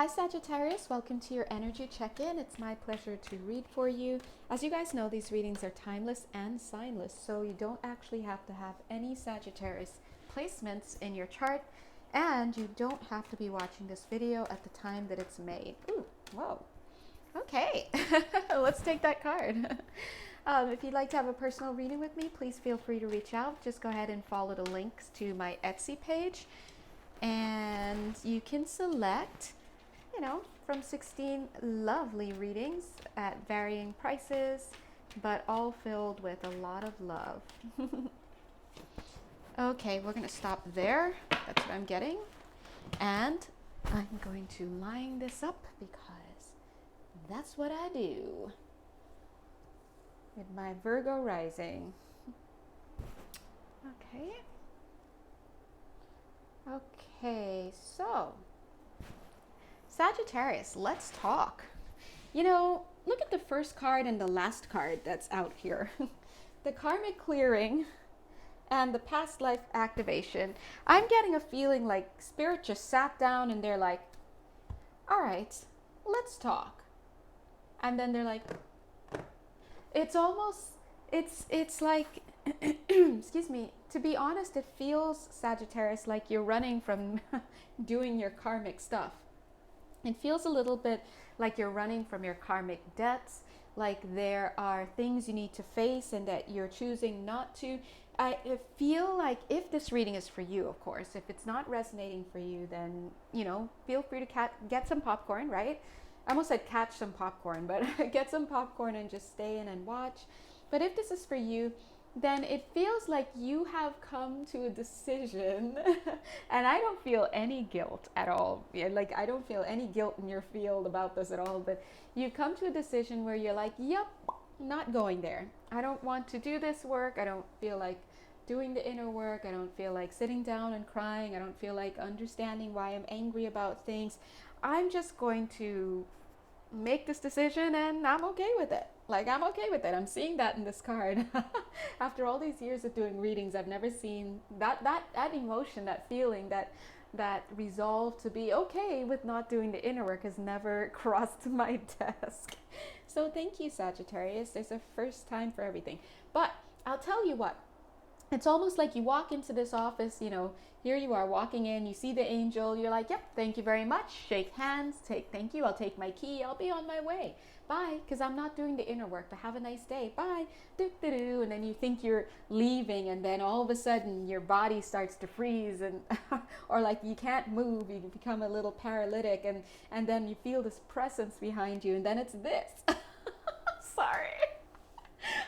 Hi Sagittarius, welcome to your energy check-in. It's my pleasure to read for you. As you guys know, these readings are timeless and signless, so you don't actually have to have any Sagittarius placements in your chart, and you don't have to be watching this video at the time that it's made. Ooh, whoa. Okay, let's take that card. If you'd like to have a personal reading with me, please feel free to reach out. Just go ahead and follow the links to my Etsy page, and you can select from 16 lovely readings at varying prices, but all filled with a lot of love. Okay, we're going to stop there. That's what I'm getting. And I'm going to line this up because that's what I do with my Virgo rising. Okay, so Sagittarius, let's talk. Look at the first card and the last card that's out here. The karmic clearing and the past life activation. I'm getting a feeling like Spirit just sat down and they're like, all right, let's talk. And then they're like, it's like, excuse me, to be honest, it feels, Sagittarius, like you're running from doing your karmic stuff. It feels a little bit like you're running from your karmic debts, like there are things you need to face and that you're choosing not to. I feel like if this reading is for you, of course, if it's not resonating for you, then, feel free to get some popcorn, right? I almost said catch some popcorn, but get some popcorn and just stay in and watch. But if this is for you, then it feels like you have come to a decision and I don't feel any guilt at all. Like I don't feel any guilt in your field about this at all, but you've come to a decision where you're like, yep, not going there. I don't want to do this work. I don't feel like doing the inner work. I don't feel like sitting down and crying. I don't feel like understanding why I'm angry about things. I'm just going to make this decision and I'm okay with it. I'm okay with it. I'm seeing that in this card. After all these years of doing readings, I've never seen that emotion, that feeling, that resolve to be okay with not doing the inner work has never crossed my desk. So thank you, Sagittarius. There's a first time for everything. But I'll tell you what, it's almost like you walk into this office, here you are walking in, you see the angel, you're like, yep, thank you very much, shake hands, thank you, I'll take my key, I'll be on my way, bye, because I'm not doing the inner work, but have a nice day, bye, do-do-do, and then you think you're leaving, and then all of a sudden your body starts to freeze, and or like you can't move, you become a little paralytic, and then you feel this presence behind you, and then it's this. Sorry.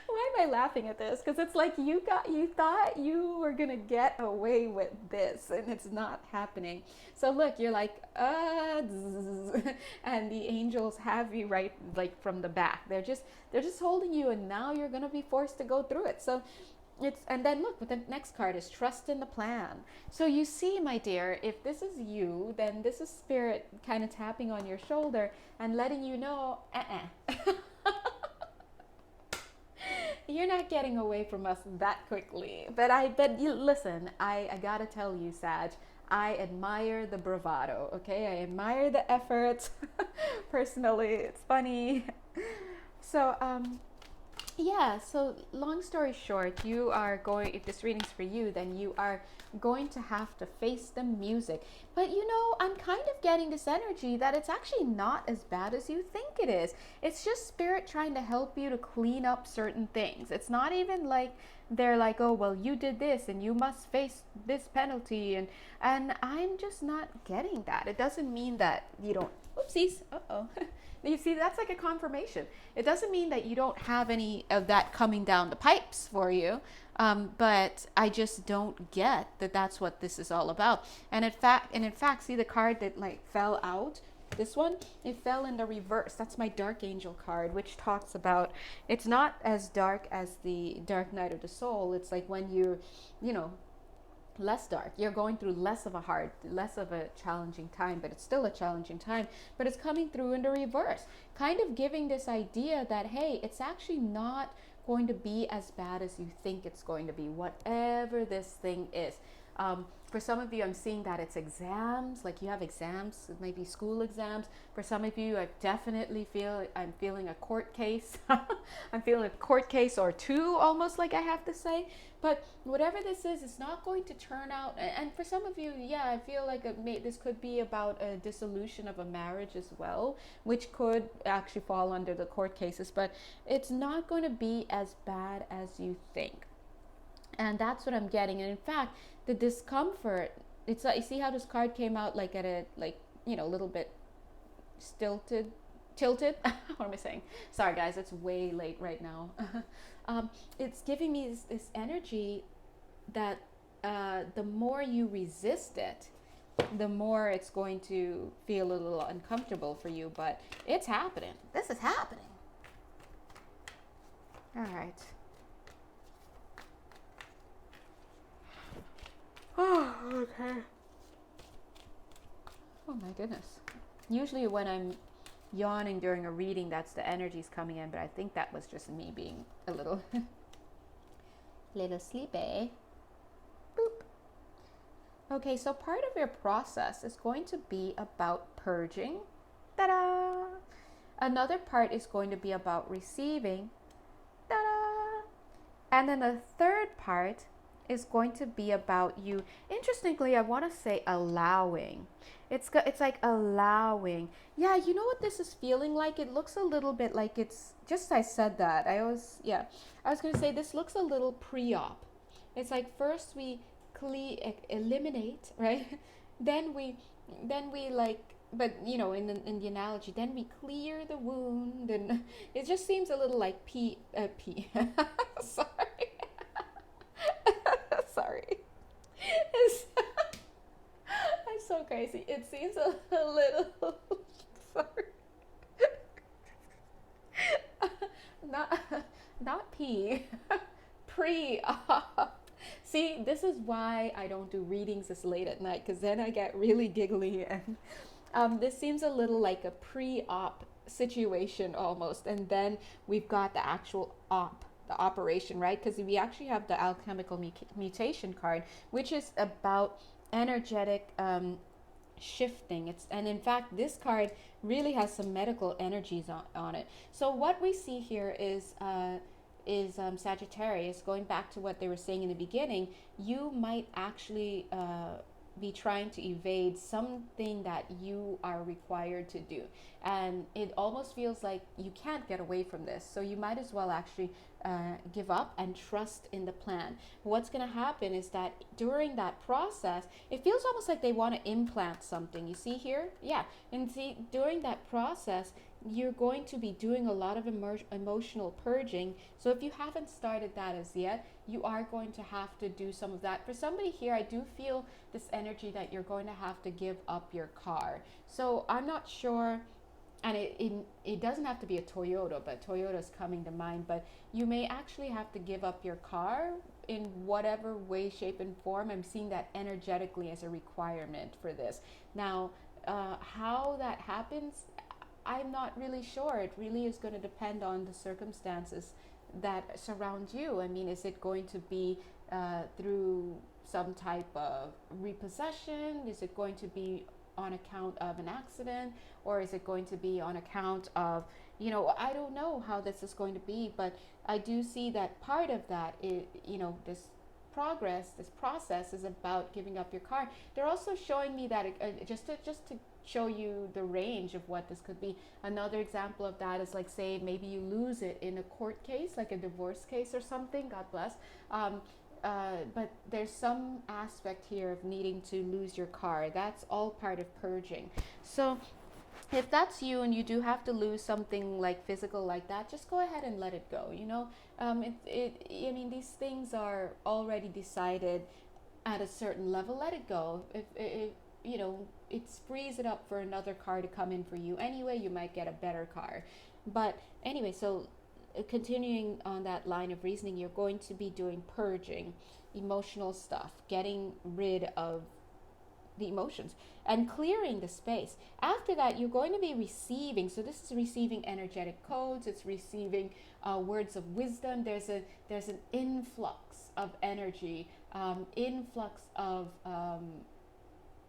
Why am I laughing at this? Because it's like you thought you were gonna get away with this, and it's not happening. So look, you're like, and the angels have you right, like from the back. They're just holding you, and now you're gonna be forced to go through it. So and then look, the next card is trust in the plan. So you see, my dear, if this is you, then this is Spirit kind of tapping on your shoulder and letting you know, you're not getting away from us that quickly. But listen, I gotta tell you, Sag, I admire the bravado, okay? I admire the effort. Personally, it's funny. So, so long story short, if this reading's for you, then you are going to have to face the music. But I'm kind of getting this energy that it's actually not as bad as you think it is. It's just Spirit trying to help you to clean up certain things. It's not even like they're like, oh, well, you did this and you must face this penalty. And I'm just not getting that. It doesn't mean that you don't, oopsies, uh-oh. You see, that's like a confirmation. It doesn't mean that you don't have any of that coming down the pipes for you, but I just don't get that that's what this is all about. And in fact, see the card that fell out, this one, it fell in the reverse. That's my Dark Angel card, which talks about, it's not as dark as the Dark Night of the Soul. It's like when you're, less dark, you're going through less of a challenging time, but it's still a challenging time, but it's coming through in the reverse, kind of giving this idea that, hey, it's actually not going to be as bad as you think it's going to be, whatever this thing is. For some of you, I'm seeing that it's exams, like you have exams, maybe school exams. For some of you, I'm feeling a court case. I'm feeling a court case or two, almost, like I have to say. But whatever this is, it's not going to turn out. And for some of you, yeah, I feel like this could be about a dissolution of a marriage as well, which could actually fall under the court cases. But it's not going to be as bad as you think. And that's what I'm getting. And in fact, the discomfort, it's like, you see how this card came out like at a, like, a little bit tilted. What am I saying? Sorry guys, it's way late right now. It's giving me this energy that the more you resist it, the more it's going to feel a little uncomfortable for you. But it's happening. This is happening. All right. Oh, okay. Oh my goodness. Usually when I'm yawning during a reading, that's the energies coming in, but I think that was just me being a little sleepy. Boop. Okay, so part of your process is going to be about purging. Ta-da! Another part is going to be about receiving. Ta-da! And then the third part is going to be about you. Interestingly, I want to say allowing. It's like allowing. Yeah, you know what this is feeling like? It looks a little bit like it's just, I said that. I was going to say this looks a little pre-op. It's like first we eliminate, right? then we like, but in the analogy, then we clear the wound, and it just seems a little like pee. Sorry. Sorry. I'm so crazy. It seems a little sorry. Not pee. Pre-op. See, this is why I don't do readings this late at night, because then I get really giggly, and this seems a little like a pre-op situation almost, and then we've got the actual the operation, right? Because we actually have the alchemical mutation card, which is about energetic shifting. And in fact, this card really has some medical energies on it. So what we see here is Sagittarius, going back to what they were saying in the beginning, you might actually be trying to evade something that you are required to do, and it almost feels like you can't get away from this, so you might as well actually give up and trust in the plan. What's going to happen is that during that process, it feels almost like they want to implant something. You see here? Yeah. And see, during that process, you're going to be doing a lot of emotional purging. So if you haven't started that as yet, you are going to have to do some of that. For somebody here, I do feel this energy that you're going to have to give up your car. So I'm not sure, and it doesn't have to be a Toyota, but Toyota's coming to mind, but you may actually have to give up your car in whatever way, shape, and form. I'm seeing that energetically as a requirement for this. Now, how that happens, I'm not really sure. It really is going to depend on the circumstances that surround you. I mean, is it going to be through some type of repossession? Is it going to be on account of an accident? Or is it going to be on account of, I don't know how this is going to be, but I do see that part of that is, this process is about giving up your car. They're also showing me that just to show you the range of what this could be. Another example of that is, like, say maybe you lose it in a court case, like a divorce case or something, God bless. But there's some aspect here of needing to lose your car. That's all part of purging. So if that's you and you do have to lose something like physical like that, just go ahead and let it go. I mean, these things are already decided at a certain level. Let it go. If it frees it up for another car to come in for you anyway, you might get a better car. But anyway, so continuing on that line of reasoning, you're going to be doing purging, emotional stuff, getting rid of the emotions and clearing the space. After that, you're going to be receiving. So this is receiving energetic codes. It's receiving words of wisdom. There's an influx of energy, influx of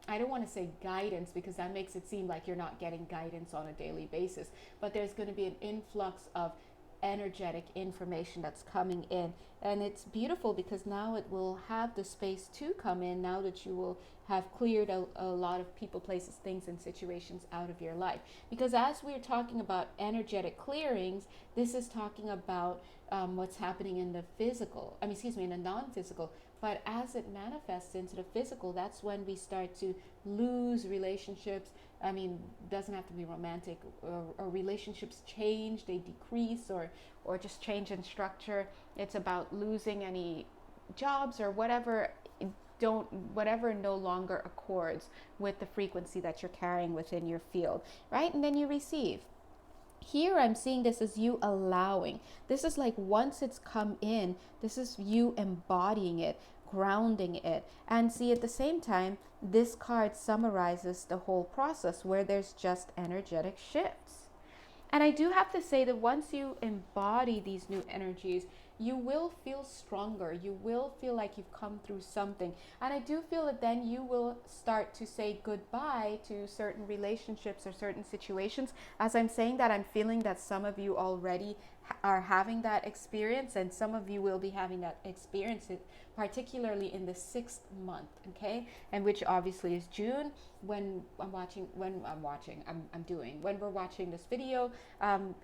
I don't want to say guidance, because that makes it seem like you're not getting guidance on a daily basis, but there's going to be an influx of energetic information that's coming in. And it's beautiful because now it will have the space to come in, now that you will have cleared a lot of people, places, things, and situations out of your life. Because as we're talking about energetic clearings, this is talking about what's happening in the physical, in the non-physical. But as it manifests into the physical, that's when we start to lose relationships. Doesn't have to be romantic, or relationships change, they decrease, or just change in structure. It's about losing any jobs or whatever no longer accords with the frequency that you're carrying within your field, right? And then you receive. Here I'm seeing this as you allowing. This is like once it's come in, this is you embodying it, grounding it. And see, at the same time, this card summarizes the whole process where there's just energetic shifts. And I do have to say that once you embody these new energies, you will feel stronger. You will feel like you've come through something. And I do feel that then you will start to say goodbye to certain relationships or certain situations. As I'm saying that, I'm feeling that some of you already are having that experience, and some of you will be having that experience, particularly in the 6th month, okay? And which obviously is June. When we're watching this video, I'm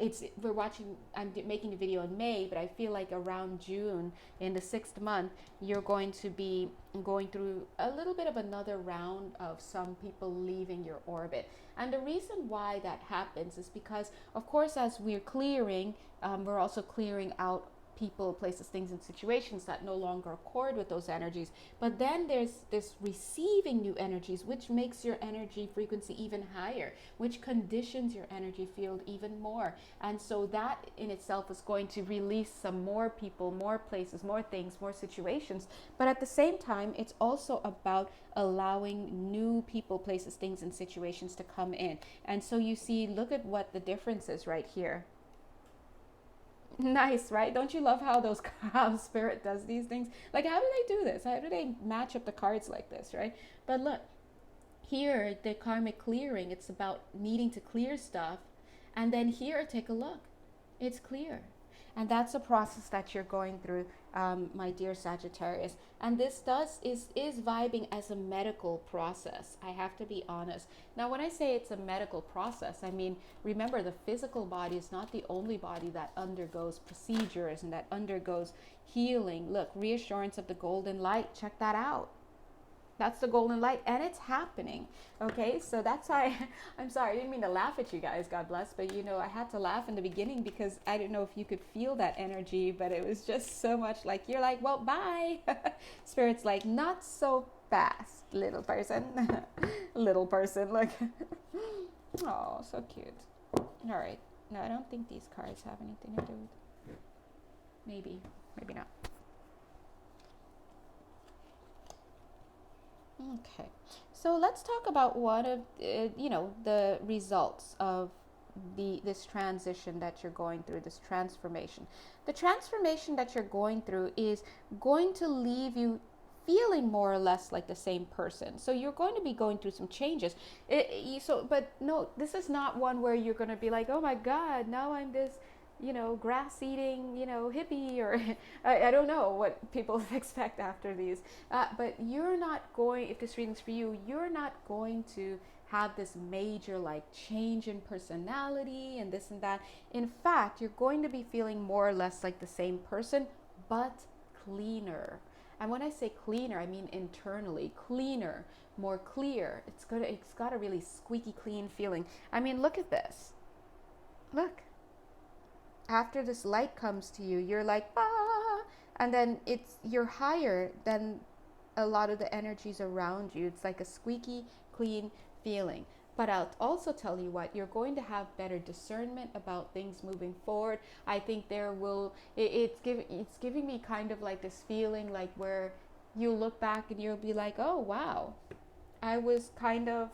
making a video in May, but I feel like around June, in the 6th month, you're going to be going through a little bit of another round of some people leaving your orbit. And the reason why that happens is because, of course, as we're clearing, we're also clearing out people, places, things, and situations that no longer accord with those energies. But then there's this receiving new energies, which makes your energy frequency even higher, which conditions your energy field even more. And so that in itself is going to release some more people, more places, more things, more situations. But at the same time, it's also about allowing new people, places, things, and situations to come in. And so you see, look at what the difference is right here. Nice, right? Don't you love how Spirit does these things? Like, how do they do this? How do they match up the cards like this, right? But look, here, the karmic clearing, it's about needing to clear stuff. And then here, take a look. It's clear. And that's a process that you're going through, my dear Sagittarius. And this is vibing as a medical process. I have to be honest. Now, when I say it's a medical process, I mean, remember, the physical body is not the only body that undergoes procedures and that undergoes healing. Look, reassurance of the golden light. Check that out. That's the golden light, and it's happening. Okay, so that's why I'm sorry, I didn't mean to laugh at you guys, God bless, but I had to laugh in the beginning because I didn't know if you could feel that energy, but it was just so much like, you're like, well, bye. Spirit's like, not so fast, little person. Little person, look. Oh, so cute. All right, no, I don't think these cards have anything to do with, maybe not. Okay, so let's talk about one of the results of this transition that you're going through, this transformation. The transformation that you're going through is going to leave you feeling more or less like the same person. So you're going to be going through some changes. But no, this is not one where you're going to be like, oh my God, now I'm this grass eating, hippie, or I don't know what people expect after these. But you're not going, if this reading's for you, you're not going to have this major change in personality and this and that. In fact, you're going to be feeling more or less like the same person, but cleaner. And when I say cleaner, I mean internally cleaner, more clear. It's got a really squeaky clean feeling. I mean, look at this. Look. After this light comes to you, you're like, ah, and then you're higher than a lot of the energies around you. It's like a squeaky clean feeling. But I'll also tell you what, you're going to have better discernment about things moving forward. I think it's giving me kind of like this feeling like where you look back and you'll be like, oh wow, I was kind of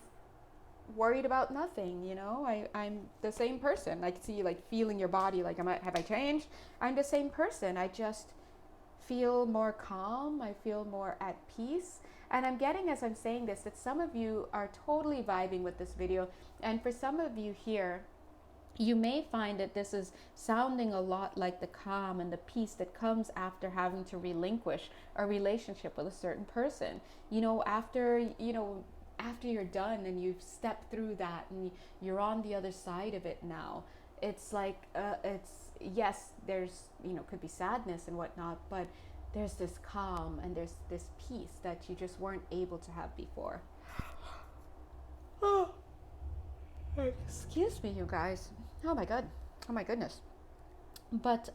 worried about nothing, you know. I'm the same person. I can see you like feeling your body, like, have I changed? I'm the same person. I just feel more calm. I feel more at peace. And I'm getting, as I'm saying this, that some of you are totally vibing with this video. And for some of you here, you may find that this is sounding a lot like the calm and the peace that comes after having to relinquish a relationship with a certain person. After you're done and you've stepped through that and you're on the other side of it now, it's like, yes, there's, could be sadness and whatnot, but there's this calm and there's this peace that you just weren't able to have before. Oh, excuse me, you guys. Oh my god. Oh my goodness. But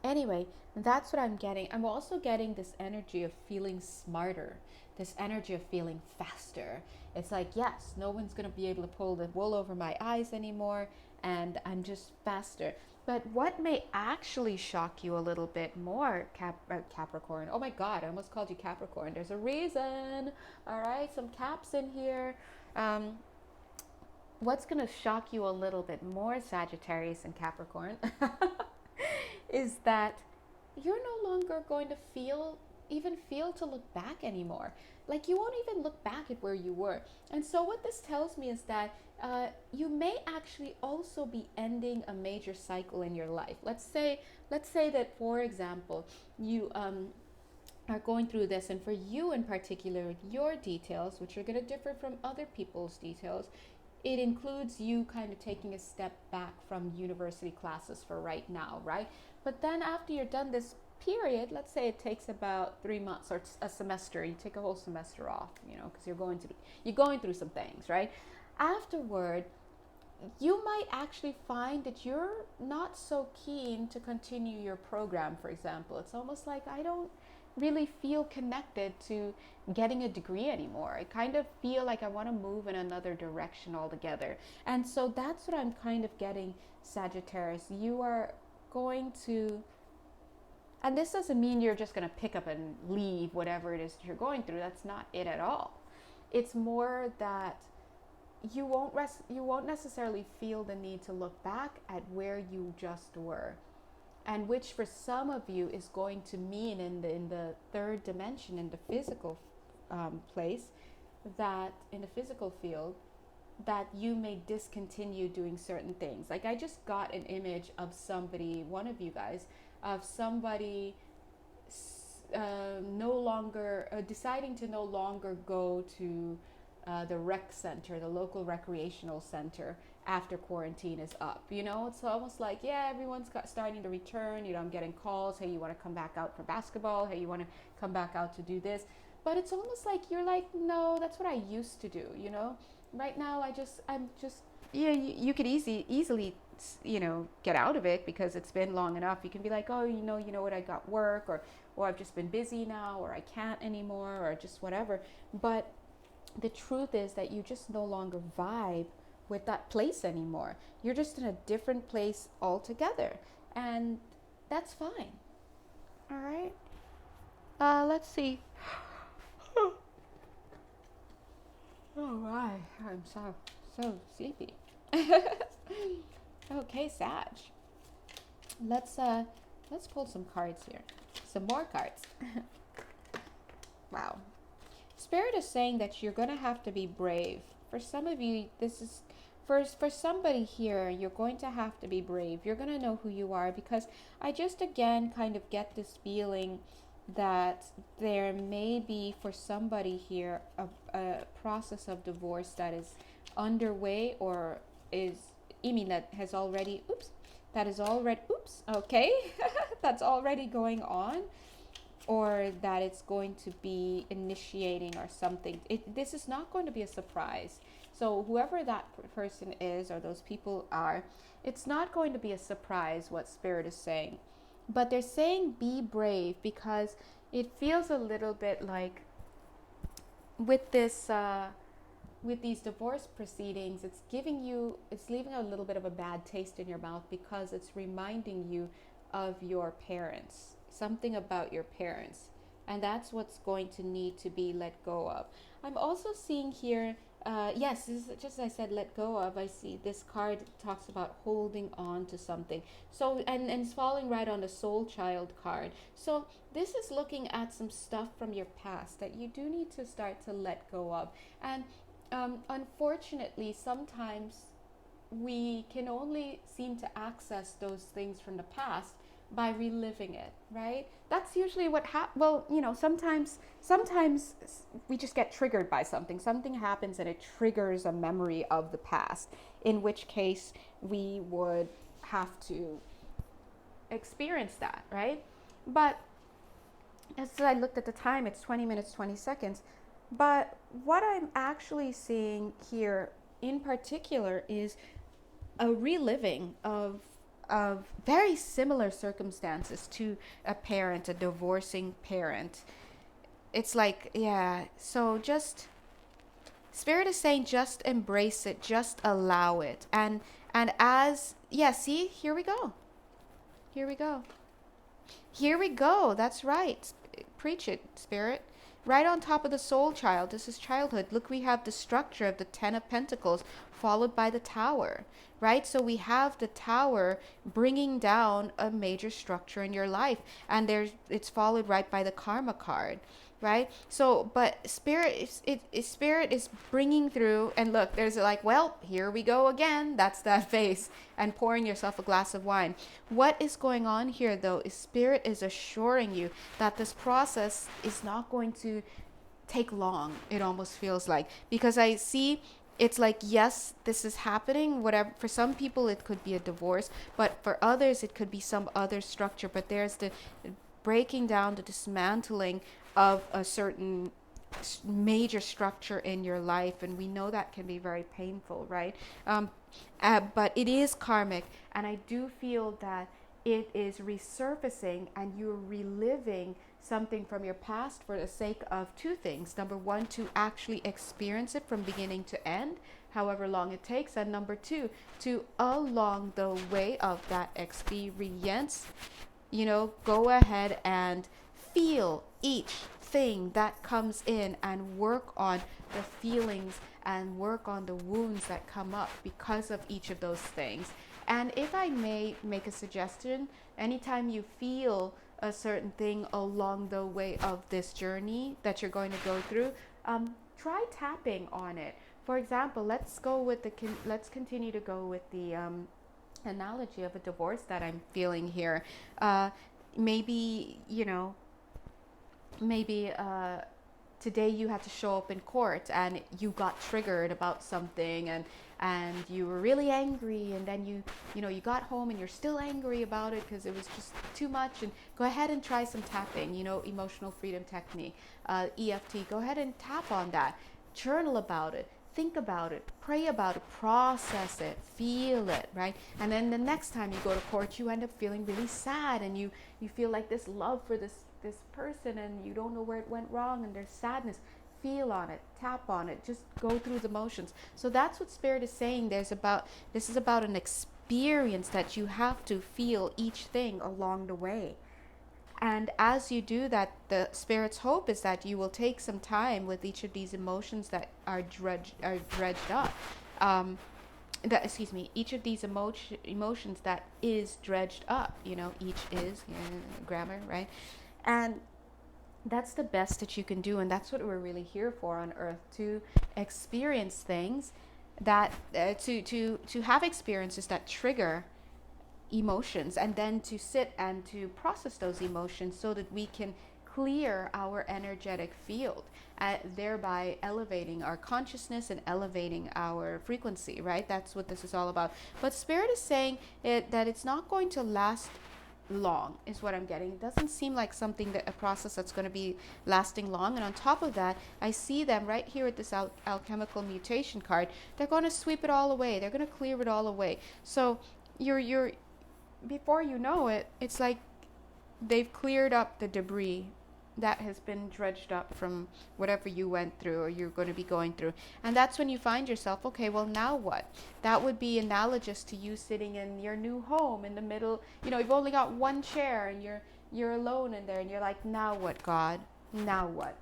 anyway, that's what I'm getting. I'm also getting this energy of feeling smarter, this energy of feeling faster. It's like, yes, no one's going to be able to pull the wool over my eyes anymore, and I'm just faster. But what may actually shock you a little bit more, Capricorn? Oh my god, I almost called you Capricorn. There's a reason. All right, some caps in here. What's going to shock you a little bit more, Sagittarius and Capricorn, is that you're no longer going to feel to look back anymore. Like, you won't even look back at where you were. And so what this tells me is that you may actually also be ending a major cycle in your life. Let's say that, for example, you are going through this, and for you in particular, your details, which are going to differ from other people's details, it includes you kind of taking a step back from university classes for right now, right? But then after you're done this period, let's say it takes about 3 months or a semester, you take a whole semester off, because you're going through some things, right? Afterward, you might actually find that you're not so keen to continue your program, for example. It's almost like, I don't really feel connected to getting a degree anymore. I kind of feel like I want to move in another direction altogether. And so that's what I'm kind of getting, Sagittarius. You are going to, and this doesn't mean you're just going to pick up and leave whatever it is that you're going through. That's not it at all. It's more that you won't necessarily feel the need to look back at where you just were. And which for some of you is going to mean in the third dimension, in the physical place, that in the physical field, that you may discontinue doing certain things. Like, I just got an image of somebody, one of you guys, of somebody deciding to no longer go to the rec center, the local recreational center, after quarantine is up. It's almost like, yeah, everyone's starting to return. I'm getting calls, hey, you want to come back out for basketball? Hey, you want to come back out to do this? But it's almost like you're like, no, that's what I used to do. Right now, I'm just, you could easily, get out of it because it's been long enough. You can be like, oh, you know what, I got work, or I've just been busy now, or I can't anymore, or just whatever. But the truth is that you just no longer vibe with that place anymore. You're just in a different place altogether, and that's fine. All right. Let's see. Oh my, I'm so sleepy. Okay, Sag. Let's pull some cards here. Some more cards. Wow. Spirit is saying that you're going to have to be brave. For some of you, this is, for somebody here, you're going to have to be brave. You're going to know who you are, because I just, again, kind of get this feeling that there may be, for somebody here, a process of divorce that is underway, or that is already that's already going on, or that it's going to be initiating or something. This is not going to be a surprise. So whoever that person is, or those people are, it's not going to be a surprise what Spirit is saying. But they're saying be brave, because it feels a little bit like with this, with these divorce proceedings, it's leaving a little bit of a bad taste in your mouth, because it's reminding you of your parents, something about your parents. And that's what's going to need to be let go of. I'm also seeing here, yes, this is just as I said, let go of. I see this card talks about holding on to something. So, and it's falling right on the soul child card. So this is looking at some stuff from your past that you do need to start to let go of. And unfortunately, sometimes we can only seem to access those things from the past by reliving it, right? That's usually what well, sometimes we just get triggered by something. Something happens and it triggers a memory of the past, in which case we would have to experience that, right? But as I looked at the time, it's 20 minutes 20 seconds. But what I'm actually seeing here in particular is a reliving of very similar circumstances to a parent, a divorcing parent. It's like, yeah, so just, Spirit is saying just embrace it, just allow it. And as, yeah, see, here we go. Here we go. Here we go. That's right. Preach it, Spirit. Right on top of the soul child, this is childhood. Look, we have the structure of the 10 of Pentacles followed by the Tower, right? So we have the Tower bringing down a major structure in your life, and it's followed right by the Karma card, right? So, but Spirit is bringing through, and look, there's like, well, here we go again. That's that face, and pouring yourself a glass of wine. What is going on here, though, is Spirit is assuring you that this process is not going to take long. It almost feels like, because I see it's like, yes, this is happening, whatever. For some people it could be a divorce, but for others it could be some other structure. But there's the breaking down, the dismantling of a certain major structure in your life, and we know that can be very painful, right? But it is karmic, and I do feel that it is resurfacing and you're reliving something from your past for the sake of two things. Number one, to actually experience it from beginning to end, however long it takes. And number two, to along the way of that experience, go ahead and feel each thing that comes in and work on the feelings and work on the wounds that come up because of each of those things. And if I may make a suggestion, anytime you feel a certain thing along the way of this journey that you're going to go through, try tapping on it. For example, let's continue to go with the analogy of a divorce that I'm feeling here. Maybe today you had to show up in court and you got triggered about something, and you were really angry, and then you got home and you're still angry about it because it was just too much. And go ahead and try some tapping, emotional freedom technique, EFT. Go ahead and tap on that, journal about it, think about it, pray about it, process it, feel it, right? And then the next time you go to court, you end up feeling really sad, and you feel like this love for this person, and you don't know where it went wrong, and there's sadness. Feel on it, tap on it, just go through the motions. So that's what Spirit is saying. This is about an experience that you have to feel each thing along the way. And as you do that, the Spirit's hope is that you will take some time with each of these emotions that are dredged up. Each of these emotions that is dredged up. Each is grammar, right? And that's the best that you can do, and that's what we're really here for on Earth, to experience things that to have experiences that trigger emotions, and then to sit and to process those emotions so that we can clear our energetic field, thereby elevating our consciousness and elevating our frequency, right? That's what this is all about. But Spirit is saying that it's not going to last long, is what I'm getting. It doesn't seem like a process that's going to be lasting long. And on top of that, I see them right here at this alchemical mutation card. They're going to sweep it all away. They're going to clear it all away. So you're before you know it, it's like they've cleared up the debris that has been dredged up from whatever you went through or you're going to be going through. And that's when you find yourself, okay, well, now what? That would be analogous to you sitting in your new home in the middle. You've only got one chair and you're alone in there, and you're like, now what, God? Now what?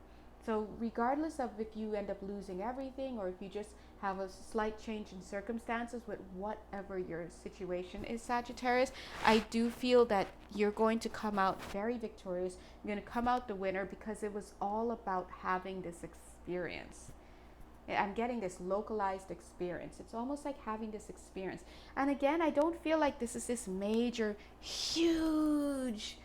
So regardless of if you end up losing everything or if you just have a slight change in circumstances with whatever your situation is, Sagittarius, I do feel that you're going to come out very victorious. You're going to come out the winner because it was all about having this experience. I'm getting this localized experience. It's almost like having this experience. And again, I don't feel like this is this major, huge,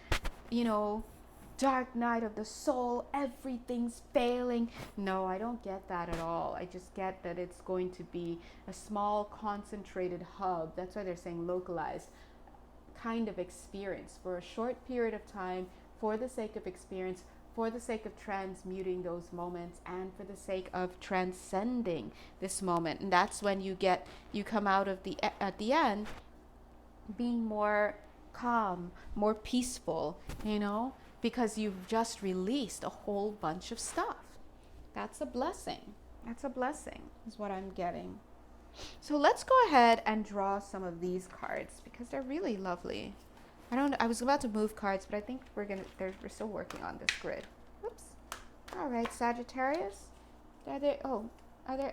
dark night of the soul, everything's failing. No, I don't get that at all. I just get that it's going to be a small concentrated hub. That's why they're saying localized kind of experience for a short period of time, for the sake of experience, for the sake of transmuting those moments, and for the sake of transcending this moment. And that's when you come out of at the end being more calm, more peaceful, because you've just released a whole bunch of stuff. That's a blessing. That's a blessing, is what I'm getting. So let's go ahead and draw some of these cards because they're really lovely. I was about to move cards, but I think we're still working on this grid. Oops. All right, Sagittarius. Are there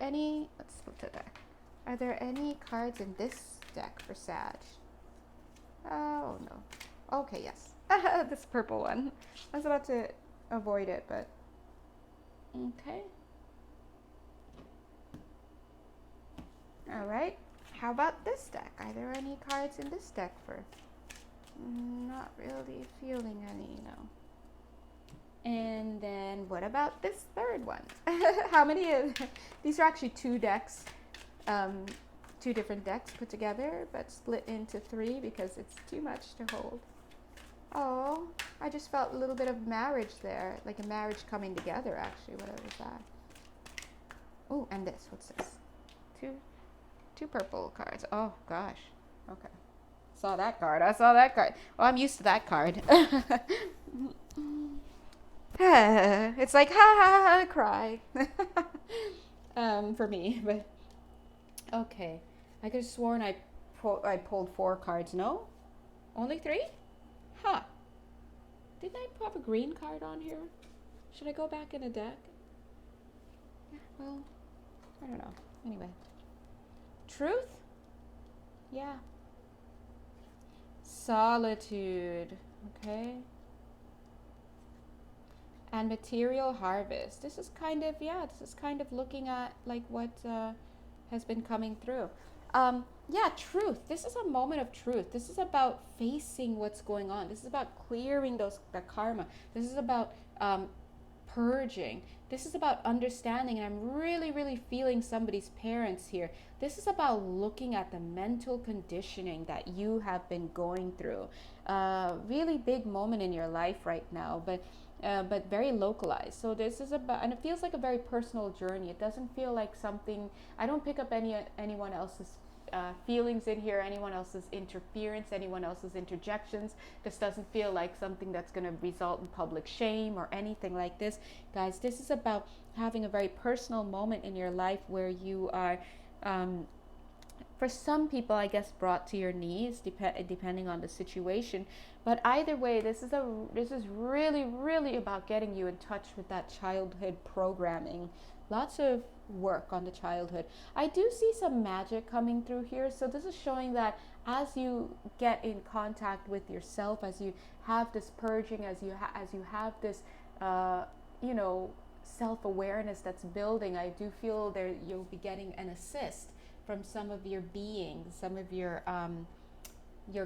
any, let's flip the deck. Are there any cards in this deck for Sag? Oh, no. Okay, yes. This purple one. I was about to avoid it, but okay. All right. How about this deck? Are there any cards in this deck for? Not really feeling any, no. And then what about this third one? How many these are actually two decks, two different decks put together, but split into three because it's too much to hold. Oh, I just felt a little bit of marriage there, like a marriage coming together, actually. What was that? Oh, and this, what's this? Two purple cards. Oh, gosh. Okay. Saw that card. I saw that card. Well, I'm used to that card. It's like, ha, ha, ha, cry. For me, but okay. I could have sworn I pulled 4 cards. No? Only 3? Huh. Didn't I pop a green card on here? Should I go back in a deck? Well, I don't know. Anyway. Truth? Yeah. Solitude. Okay. And material harvest. This is kind of looking at like what has been coming through. Truth. This is a moment of truth. This is about facing what's going on. This is about clearing the karma. This is about purging. This is about understanding, and I'm really, really feeling somebody's parents here. This is about looking at the mental conditioning that you have been going through. Really big moment in your life right now, but very localized. So this is about, and it feels like a very personal journey. It doesn't feel like something, I don't pick up anyone else's feelings in here, anyone else's interference, anyone else's interjections. This doesn't feel like something that's going to result in public shame or anything like this. Guys, this is about having a very personal moment in your life where you are, for some people, I guess, brought to your knees, depending on the situation. But either way, this is really, really about getting you in touch with that childhood programming. Lots of work on the childhood. I do see some magic coming through here. So this is showing that as you get in contact with yourself, as you have this purging, as you have this, self-awareness that's building, I do feel there you'll be getting an assist from some of your beings, some of your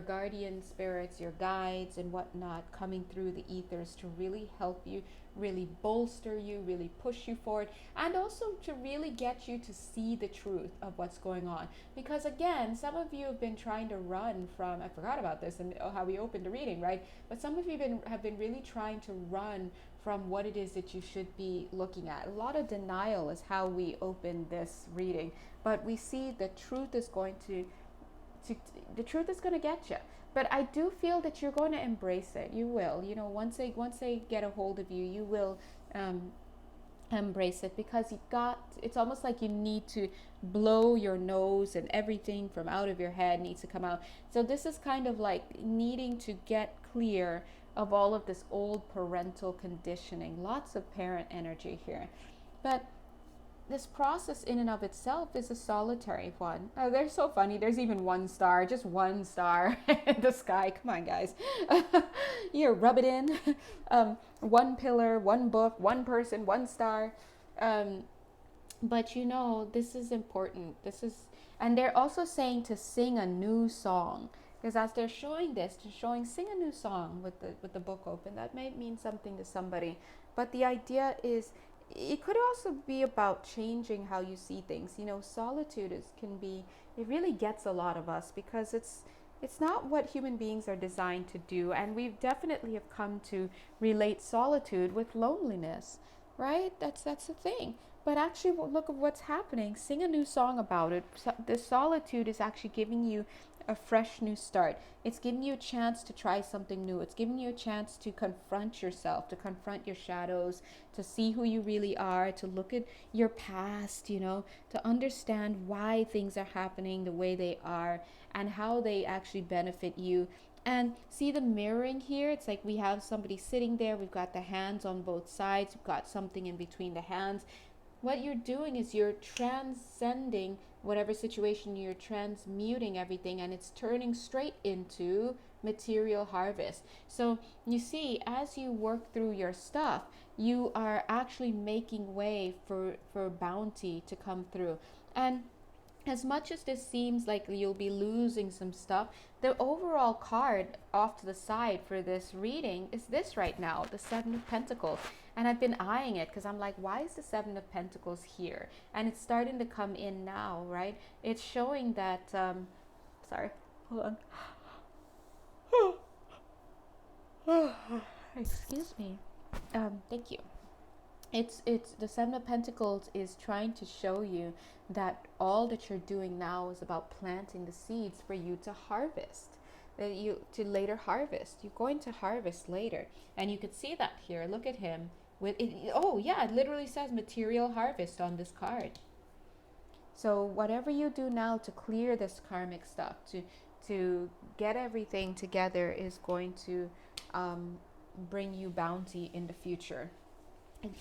guardian spirits, your guides and whatnot coming through the ethers to really help you, really bolster you, really push you forward, and also to really get you to see the truth of what's going on. Because again, some of you have been trying to run from, I forgot about this and how we opened the reading, right? But some of you have been really trying to run from what it is that you should be looking at. A lot of denial is how we open this reading, but we see the truth is going to get you. But I do feel that you're going to embrace it. You will. Once they get a hold of you, you will embrace it, because it's almost like you need to blow your nose and everything from out of your head needs to come out. So this is kind of like needing to get clear of all of this old parental conditioning. Lots of parent energy here. But this process in and of itself is a solitary one. Oh, they're so funny. There's even one star, just one star in the sky. Come on, guys. Here, rub it in. One pillar, one book, one person, one star. But you know, this is important. And they're also saying to sing a new song. Because as they're showing this, they're showing sing a new song with the book open. That might mean something to somebody. But the idea is, it could also be about changing how you see things. You know, solitude it really gets a lot of us, because it's not what human beings are designed to do. And we've definitely have come to relate solitude with loneliness, right? That's the thing. But actually, look at what's happening. Sing a new song about it. The solitude is actually giving you a fresh new start. It's giving you a chance to try something new. It's giving you a chance to confront yourself, to confront your shadows, to see who you really are, to look at your past, you know, to understand why things are happening the way they are and how they actually benefit you. And see the mirroring here? It's like we have somebody sitting there. We've got the hands on both sides. We've got something in between the hands. What you're doing is you're transcending whatever situation, you're transmuting everything, and it's turning straight into material harvest. So you see, as you work through your stuff, you are actually making way for bounty to come through. And as much as this seems like you'll be losing some stuff, the overall card off to the side for this reading is this right now, the Seven of Pentacles. And I've been eyeing it because I'm like, why is the Seven of Pentacles here? And it's starting to come in now, right? It's showing that, sorry, hold on. Excuse me. Thank you. It's the Seven of Pentacles is trying to show you that all that you're doing now is about planting the seeds for you to harvest, that you to later harvest. You're going to harvest later, and you could see that here. Look at him with it. Oh yeah, it literally says material harvest on this card. So whatever you do now to clear this karmic stuff, to get everything together, is going to bring you bounty in the future.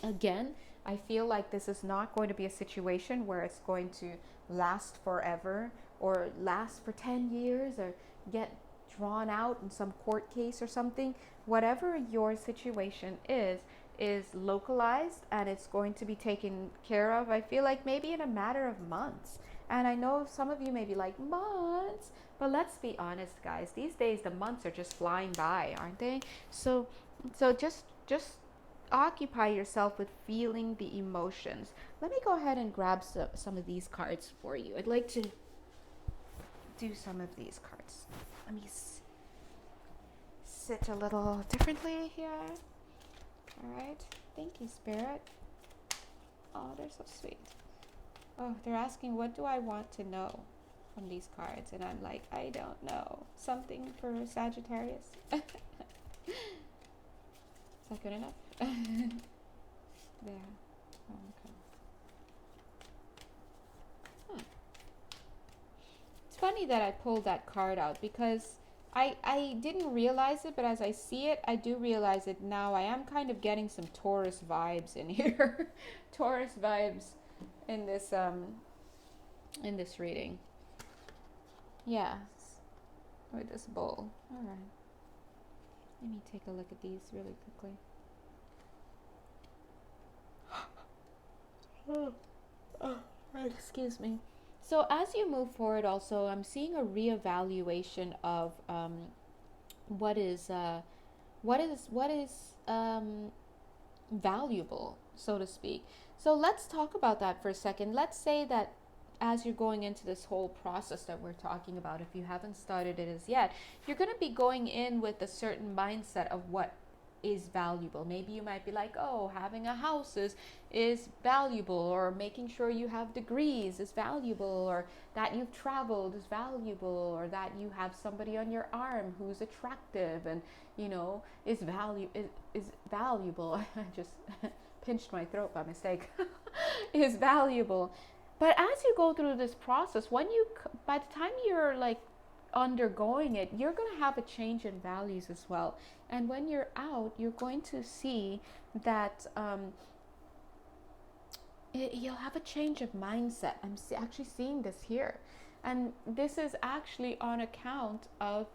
Again, I feel like this is not going to be a situation where it's going to last forever or last for 10 years or get drawn out in some court case or something. Whatever your situation is localized, and it's going to be taken care of. I feel like maybe in a matter of months. And I know some of you may be like, months? But let's be honest, guys. These days, the months are just flying by, aren't they? So just occupy yourself with feeling the emotions. Let me go ahead and grab some of these cards for you. I'd like to do some of these cards. Let me sit a little differently here. All right. Thank you, Spirit. Oh, they're so sweet. Oh, they're asking, what do I want to know from these cards? And I'm like, I don't know. Something for Sagittarius. Is that good enough? There. Okay. It's funny that I pulled that card out because I didn't realize it, but as I see it, I do realize it now. I am kind of getting some Taurus vibes in here. Taurus vibes in this reading. Yes. With this bowl. All right. Let me take a look at these really quickly. Excuse me. So as you move forward, also, I'm seeing a reevaluation of what is valuable, so to speak. So let's talk about that for a second. Let's say that as you're going into this whole process that we're talking about, if you haven't started it as yet, you're going to be going in with a certain mindset of what is valuable. Maybe you might be like, oh, having a house is valuable, or making sure you have degrees is valuable, or that you've traveled is valuable, or that you have somebody on your arm who's attractive and, you know, is valuable. I just pinched my throat by mistake. Is valuable. But as you go through this process, by the time you're like undergoing it, you're going to have a change in values as well. And when you're out, you're going to see that you'll have a change of mindset. I'm actually seeing this here. And this is actually on account of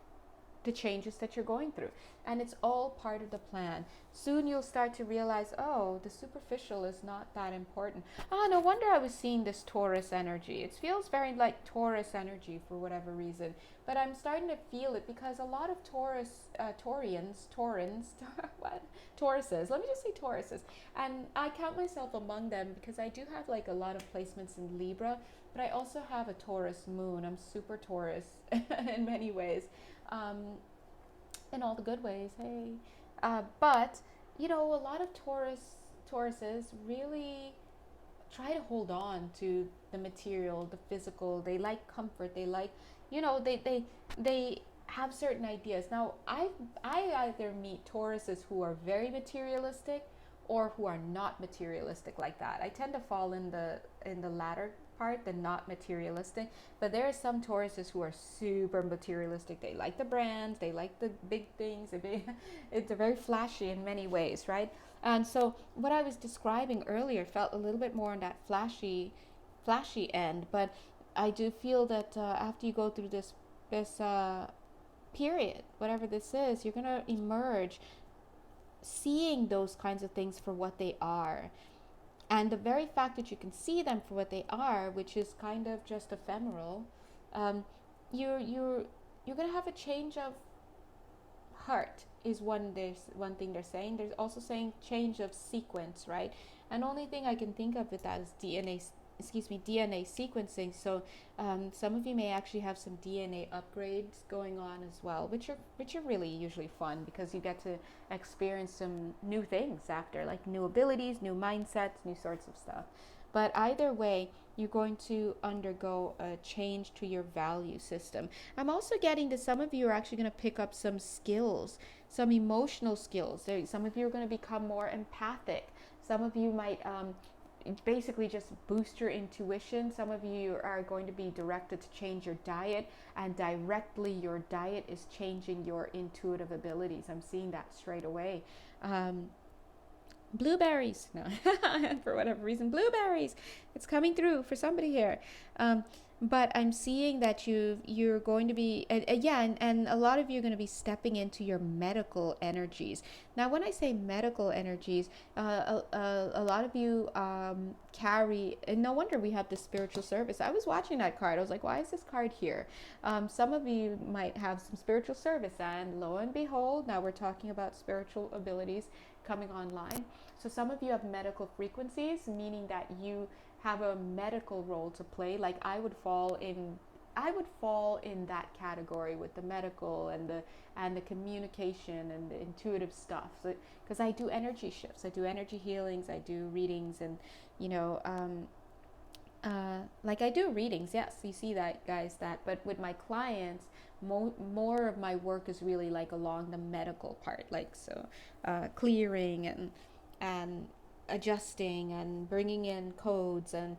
the changes that you're going through. And it's all part of the plan. Soon you'll start to realize, oh, the superficial is not that important. Oh, no wonder I was seeing this Taurus energy. It feels very like Taurus energy for whatever reason. But I'm starting to feel it because a lot of Tauruses, let me just say Tauruses. And I count myself among them because I do have like a lot of placements in Libra, but I also have a Taurus moon. I'm super Taurus in many ways. In all the good ways, hey. But, you know, a lot of Tauruses really try to hold on to the material, the physical. They like comfort. They like, you know, they have certain ideas. Now, I either meet Tauruses who are very materialistic or who are not materialistic like that. I tend to fall in the latter part, the not materialistic. But there are some Tauruses who are super materialistic. They like the brands, they like the big things. They're very flashy in many ways, right? And so what I was describing earlier felt a little bit more on that flashy end. But I do feel that after you go through this period, whatever this is, you're gonna emerge seeing those kinds of things for what they are. And the very fact that you can see them for what they are, which is kind of just ephemeral, you're gonna have a change of heart is one thing they're saying. There's also saying change of sequence, right? And only thing I can think of with that is DNA sequencing. So some of you may actually have some DNA upgrades going on as well, which are really usually fun because you get to experience some new things after, like new abilities, new mindsets, new sorts of stuff. But either way, you're going to undergo a change to your value system. I'm also getting that some of you are actually going to pick up some skills, some emotional skills. Some of you are going to become more empathic. Some of you might basically just boost your intuition. Some of you are going to be directed to change your diet, and directly your diet is changing your intuitive abilities. I'm seeing that straight away. Blueberries, no, for whatever reason, blueberries, it's coming through for somebody here. But I'm seeing that you're going to be, and a lot of you are going to be stepping into your medical energies. Now, when I say medical energies, a lot of you carry, and no wonder we have this spiritual service. I was watching that card. I was like, why is this card here? Some of you might have some spiritual service, and lo and behold, now we're talking about spiritual abilities coming online. So some of you have medical frequencies, meaning that you have a medical role to play. Like I would fall in that category with the medical and the communication and the intuitive stuff. So, because I do energy shifts, I do energy healings, I do readings, and like I do readings. Yes, you see that, guys. But with my clients, more of my work is really like along the medical part, like clearing and adjusting and bringing in codes and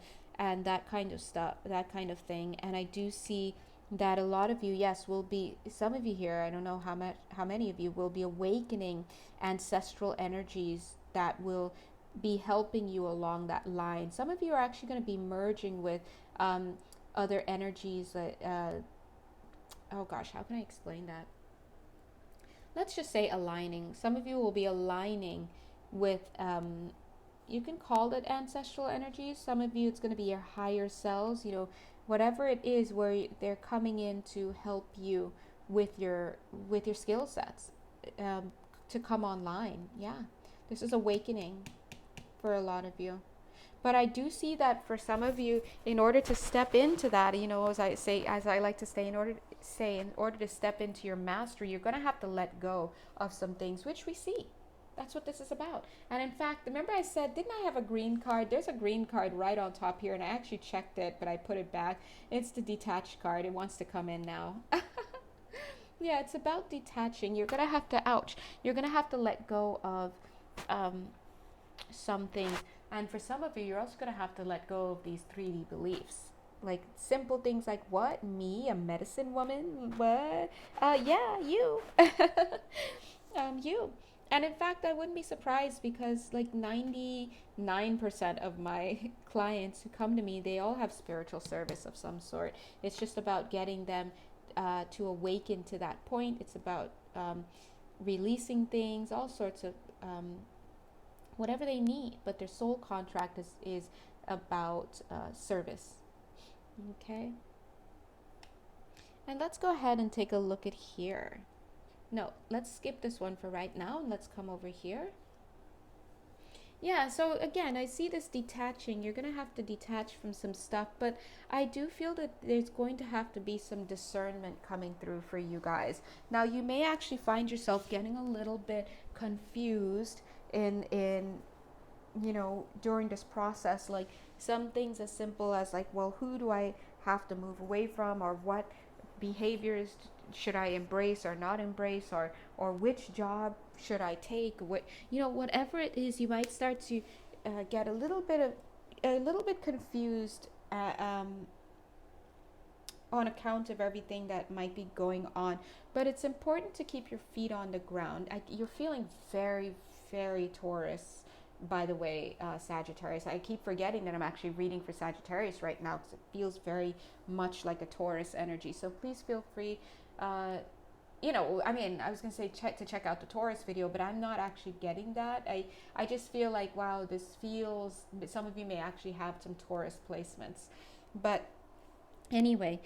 that kind of stuff, that kind of thing. And I do see that a lot of you, yes, will be, some of you here, I don't know how many of you will be awakening ancestral energies that will be helping you along that line. Some of you are actually going to be merging with other energies that oh gosh, how can I explain that? Let's just say aligning. Some of you will be aligning with you can call it ancestral energies. Some of you, it's going to be your higher selves, whatever it is, where they're coming in to help you with your skill sets to come online. Yeah, this is awakening for a lot of you. But I do see that for some of you, in order to step into that, as I like to say, in order to step into your mastery, you're going to have to let go of some things, which we see. That's what this is about. And in fact, remember I said, didn't I have a green card? There's a green card right on top here, and I actually checked it, but I put it back. It's the detached card. It wants to come in now. Yeah, it's about detaching. You're going to have to, you're going to have to let go of something. And for some of you, you're also going to have to let go of these 3D beliefs. Like simple things like, what? Me, a medicine woman? What? Yeah, you. You. And in fact, I wouldn't be surprised because like 99% of my clients who come to me, they all have spiritual service of some sort. It's just about getting them to awaken to that point. It's about releasing things, all sorts of whatever they need. But their soul contract is about service. Okay. And let's go ahead and take a look at here. No, let's skip this one for right now and let's come over here. Yeah, so again, I see this detaching. You're going to have to detach from some stuff, but I do feel that there's going to have to be some discernment coming through for you guys. Now, you may actually find yourself getting a little bit confused in during this process, like some things as simple as like, well, who do I have to move away from, or what behaviors should I embrace or not embrace, or which job should I take, whatever it is, you might start to get a little bit confused on account of everything that might be going on. But it's important to keep your feet on the ground. You're feeling very, very Taurus, by the way, Sagittarius. I keep forgetting that I'm actually reading for Sagittarius right now because it feels very much like a Taurus energy. So please feel free. I was going to say check out the Taurus video, but I'm not actually getting that. I just feel like, wow, this feels, some of you may actually have some Taurus placements. But anyway,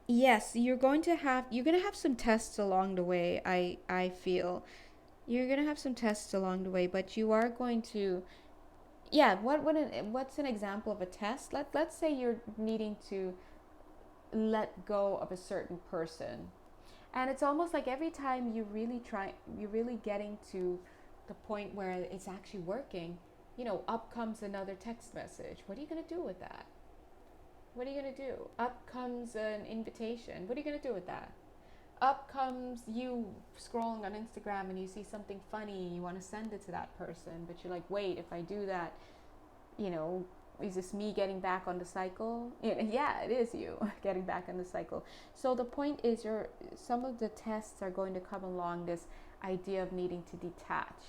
yes, you're going to have some tests along the way. I feel you're going to have some tests along the way, but you are going to, what's an example of a test? Let's say you're needing to let go of a certain person, and it's almost like every time you're really getting to the point where it's actually working, up comes another text message. What are you going to do with that? What are you going to do? Up comes an invitation. What are you going to do with that? Up comes you scrolling on Instagram and you see something funny, you want to send it to that person, but you're like, wait, if I do that, is this me getting back on the cycle? Yeah, it is you getting back on the cycle. So the point is, some of the tests are going to come along this idea of needing to detach.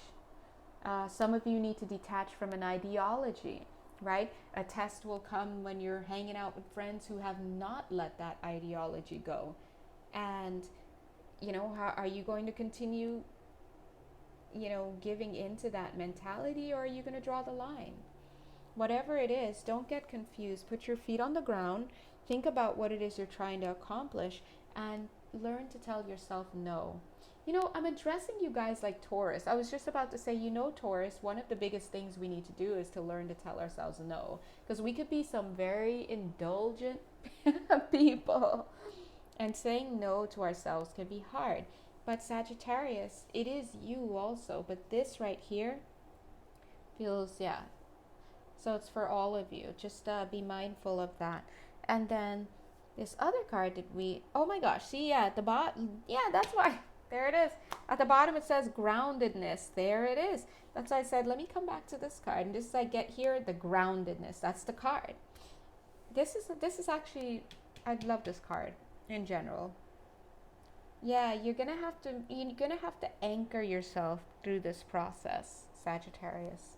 Some of you need to detach from an ideology, right? A test will come when you're hanging out with friends who have not let that ideology go. And, how are you going to continue, giving into that mentality, or are you going to draw the line? Whatever it is, don't get confused. Put your feet on the ground. Think about what it is you're trying to accomplish and learn to tell yourself no. I'm addressing you guys like Taurus. I was just about to say, Taurus, one of the biggest things we need to do is to learn to tell ourselves no. Because we could be some very indulgent people. And saying no to ourselves can be hard. But Sagittarius, it is you also. But this right here feels, So it's for all of you. Just be mindful of that. And then this other card oh my gosh, see, at the bottom, that's why. There it is. At the bottom it says groundedness. There it is. That's why I said, let me come back to this card. And just as I get here, the groundedness. That's the card. This is actually, I love this card in general. Yeah, you're gonna have to anchor yourself through this process, Sagittarius.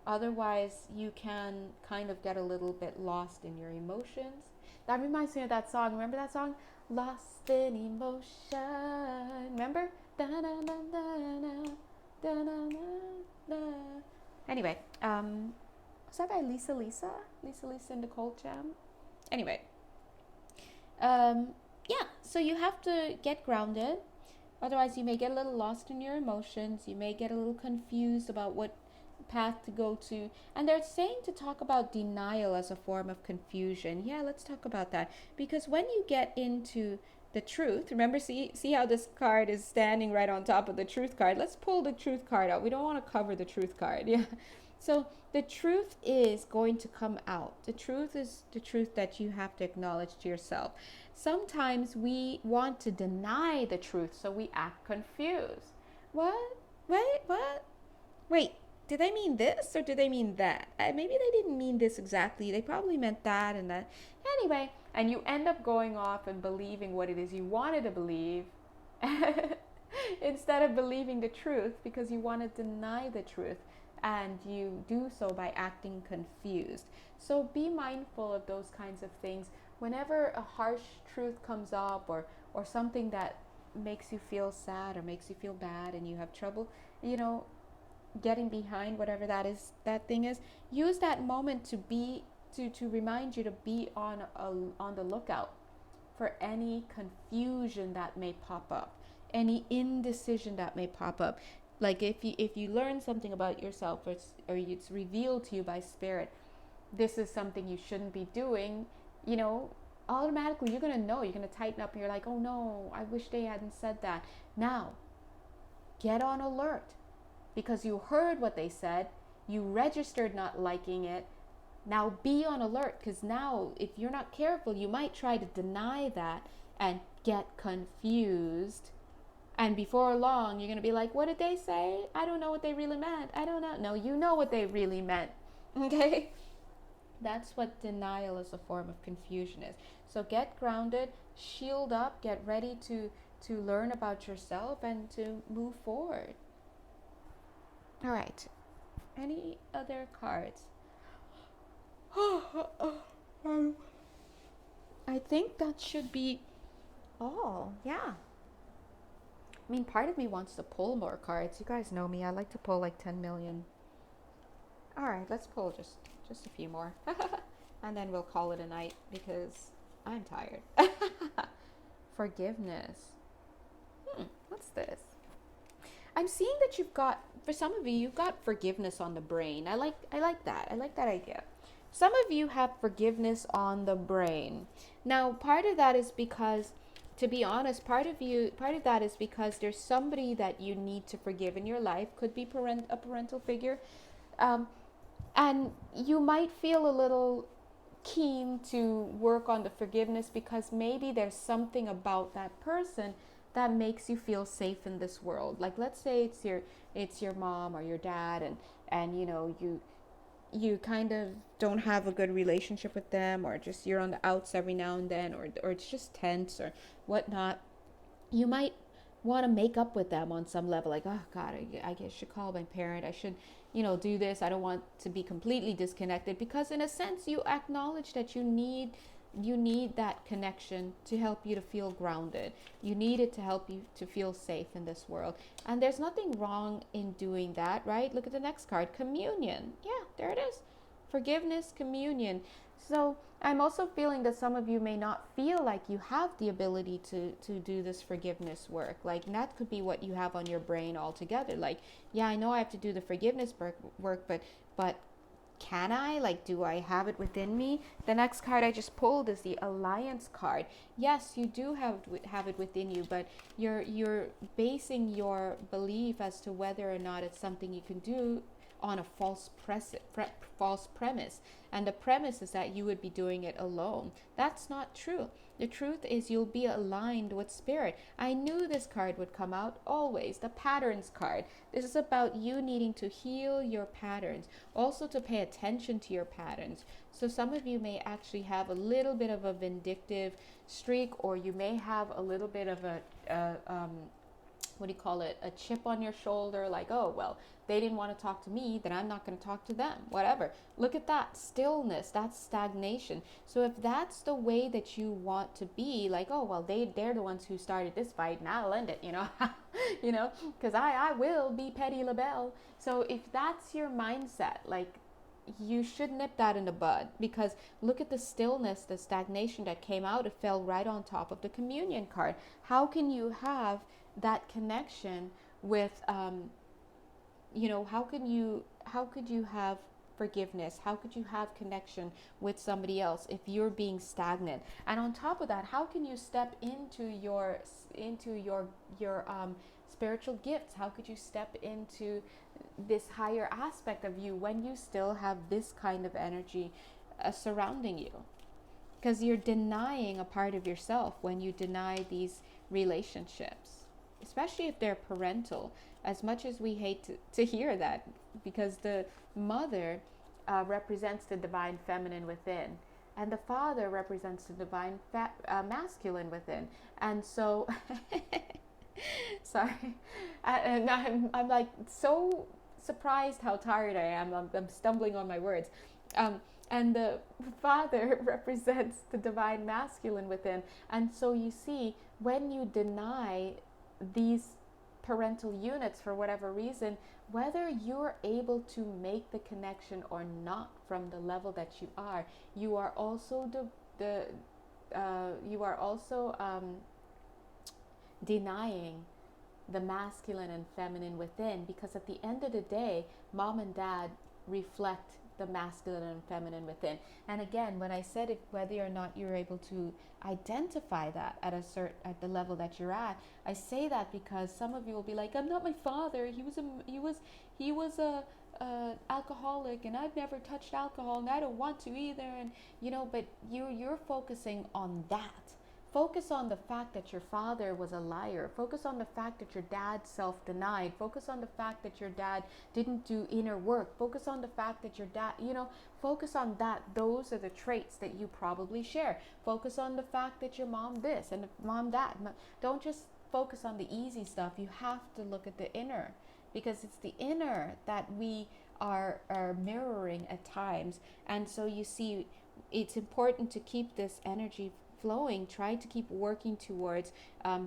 Otherwise, you can kind of get a little bit lost in your emotions. That reminds me of that song. Remember that song? Lost in Emotion. Remember? Anyway, was that by Lisa and Nicole Jam? Anyway, so you have to get grounded. Otherwise, you may get a little lost in your emotions. You may get a little confused about what path to go to. And they're saying to talk about denial as a form of confusion. Yeah, let's talk about that. Because when you get into the truth, remember, see how this card is standing right on top of the truth card. Let's pull the truth card out. We don't want to cover the truth card. Yeah. So the truth is going to come out. The truth is the truth that you have to acknowledge to yourself. Sometimes we want to deny the truth, so we act confused. What? Wait, what? Wait, did they mean this or did they mean that? Maybe they didn't mean this exactly. They probably meant that and that. Anyway, and you end up going off and believing what it is you wanted to believe instead of believing the truth because you want to deny the truth. And you do so by acting confused. So be mindful of those kinds of things. Whenever a harsh truth comes up or something that makes you feel sad or makes you feel bad and you have trouble, getting behind whatever that thing is, use that moment to remind you to be on the lookout for any confusion that may pop up, any indecision that may pop up. Like if you learn something about yourself or it's revealed to you by spirit, this is something you shouldn't be doing, automatically you're going to know, you're going to tighten up and you're like, oh no, I wish they hadn't said that. Now, get on alert because you heard what they said, you registered not liking it. Now be on alert because now if you're not careful, you might try to deny that and get confused. And before long, you're going to be like, what did they say? I don't know what they really meant. I don't know. No, you know what they really meant. Okay? That's what denial as a form of confusion is. So get grounded, shield up, get ready to learn about yourself and to move forward. All right. Any other cards? I think that should be all. Yeah. I mean, part of me wants to pull more cards. You guys know me. I like to pull like 10 million. All right, let's pull just a few more. And then we'll call it a night because I'm tired. Forgiveness. What's this? I'm seeing that for some of you've got forgiveness on the brain. I like that. I like that idea. Some of you have forgiveness on the brain. Now, part of that is because, to be honest, part of that is because there's somebody that you need to forgive in your life. Could be a parental figure. And you might feel a little keen to work on the forgiveness because maybe there's something about that person that makes you feel safe in this world. Like, let's say it's your mom or your dad and you kind of don't have a good relationship with them, or just you're on the outs every now and then, or it's just tense or whatnot. You might want to make up with them on some level, like, oh God, I should call my parent. I should, do this. I don't want to be completely disconnected, because in a sense you acknowledge that you need that connection to help you to feel grounded. You need it to help you to feel safe in this world. And there's nothing wrong in doing that, right? Look at the next card, communion. Yeah, there it is. Forgiveness, communion. So I'm also feeling that some of you may not feel like you have the ability to do this forgiveness work. Like, that could be what you have on your brain altogether. Like, yeah, I know I have to do the forgiveness work, but can I? Like, do I have it within me? The next card I just pulled is the Alliance card. Yes, you do have it within you, but you're basing your belief as to whether or not it's something you can do on a false premise. And the premise is that you would be doing it alone. That's not true. The truth is you'll be aligned with spirit. I knew this card would come out always. The patterns card. This is about you needing to heal your patterns. Also to pay attention to your patterns. So some of you may actually have a little bit of a vindictive streak, or you may have a little bit of a chip on your shoulder, like, oh, well, they didn't want to talk to me, then I'm not going to talk to them, whatever. Look at that stillness, that's stagnation. So if that's the way that you want to be, like, oh, well, they're the ones who started this fight and I'll end it, because I will be Petty LaBelle. So if that's your mindset, like, you should nip that in the bud, because look at the stillness, the stagnation that came out. It fell right on top of the communion card. How can you have that connection with how could you have forgiveness? How could you have connection with somebody else if you're being stagnant? And on top of that, how can you step into your spiritual gifts? How could you step into this higher aspect of you when you still have this kind of energy surrounding you? Because you're denying a part of yourself when you deny these relationships. especially if they're parental, as much as we hate to hear that, because the mother represents the divine feminine within, and the father represents the divine masculine within. And so, sorry, and I'm like so surprised how tired I am. I'm stumbling on my words. And the father represents the divine masculine within. And so you see, when you deny these parental units for whatever reason, whether you're able to make the connection or not from the level that you are also denying the masculine and feminine within, because at the end of the day, mom and dad reflect the masculine and feminine within. And again, when I said it, whether or not you're able to identify that at the level that you're at, I say that because some of you will be like, I'm not my father. He was a alcoholic, and I've never touched alcohol, and I don't want to either. And but you're focusing on that. Focus on the fact that your father was a liar. Focus on the fact that your dad self-denied. Focus on the fact that your dad didn't do inner work. Focus on the fact that your dad, focus on that. Those are the traits that you probably share. Focus on the fact that your mom this and mom that. Don't just focus on the easy stuff. You have to look at the inner, because it's the inner that we are mirroring at times. And so you see, it's important to keep this energy flowing. Try to keep working towards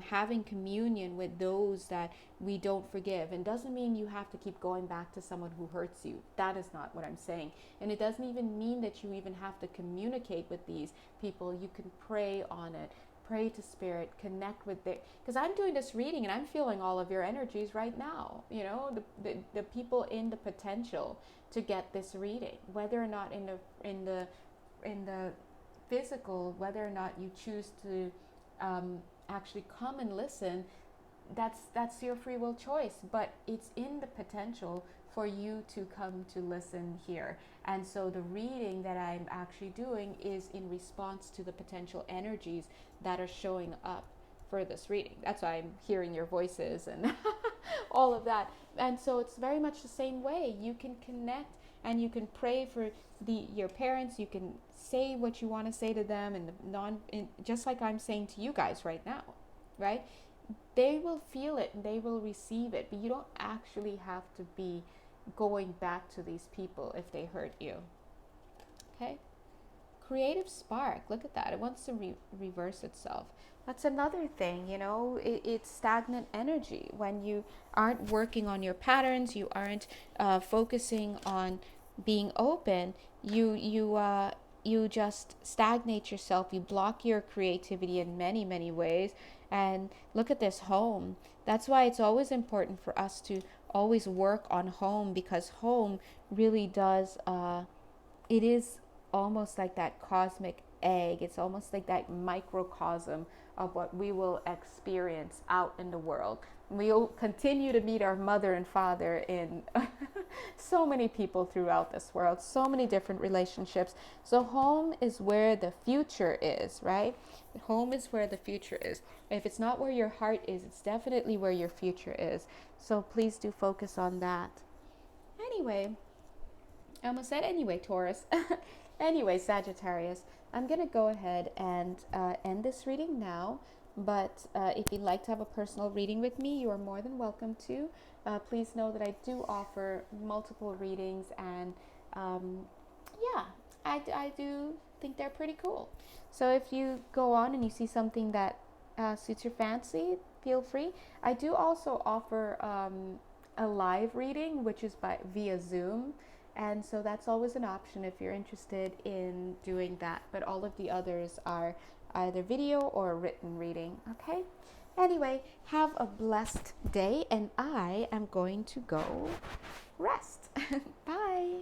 having communion with those that we don't forgive. And doesn't mean you have to keep going back to someone who hurts you. That is not what I'm saying. And it doesn't even mean that you even have to communicate with these people. You can pray on it. Pray to spirit, connect with it. Because I'm doing this reading and I'm feeling all of your energies right now. The people in the potential to get this reading, whether or not in the physical, whether or not you choose to actually come and listen, that's your free will choice. But it's in the potential for you to come to listen here. And so the reading that I'm actually doing is in response to the potential energies that are showing up for this reading. That's why I'm hearing your voices and all of that. And so it's very much the same way. You can connect and you can pray for your parents. You can say what you want to say to them, and just like I'm saying to you guys right now, right? They will feel it and they will receive it, but you don't actually have to be going back to these people if they hurt you. Okay? Creative spark. Look at that. It wants to reverse itself. That's another thing, it's stagnant energy. When you aren't working on your patterns, you aren't focusing on being open, you just stagnate yourself. You block your creativity in many, many ways. And look at this home. That's why it's always important for us to always work on home, because home really does, it is almost like that cosmic egg. It's almost like that microcosm of what we will experience out in the world. We'll continue to meet our mother and father in so many people throughout this world, so many different relationships. So home is where the future is, right? Home is where the future is. If it's not where your heart is, it's definitely where your future is. So please do focus on that. Anyway, I almost said anyway, Taurus. Anyway, Sagittarius, I'm going to go ahead and end this reading now. But if you'd like to have a personal reading with me, you are more than welcome to. Please know that I do offer multiple readings, and I do think they're pretty cool. So if you go on and you see something that suits your fancy, feel free. I do also offer a live reading, which is via Zoom. And so that's always an option if you're interested in doing that. But all of the others are either video or written reading. Okay? Anyway, have a blessed day, and I am going to go rest. Bye.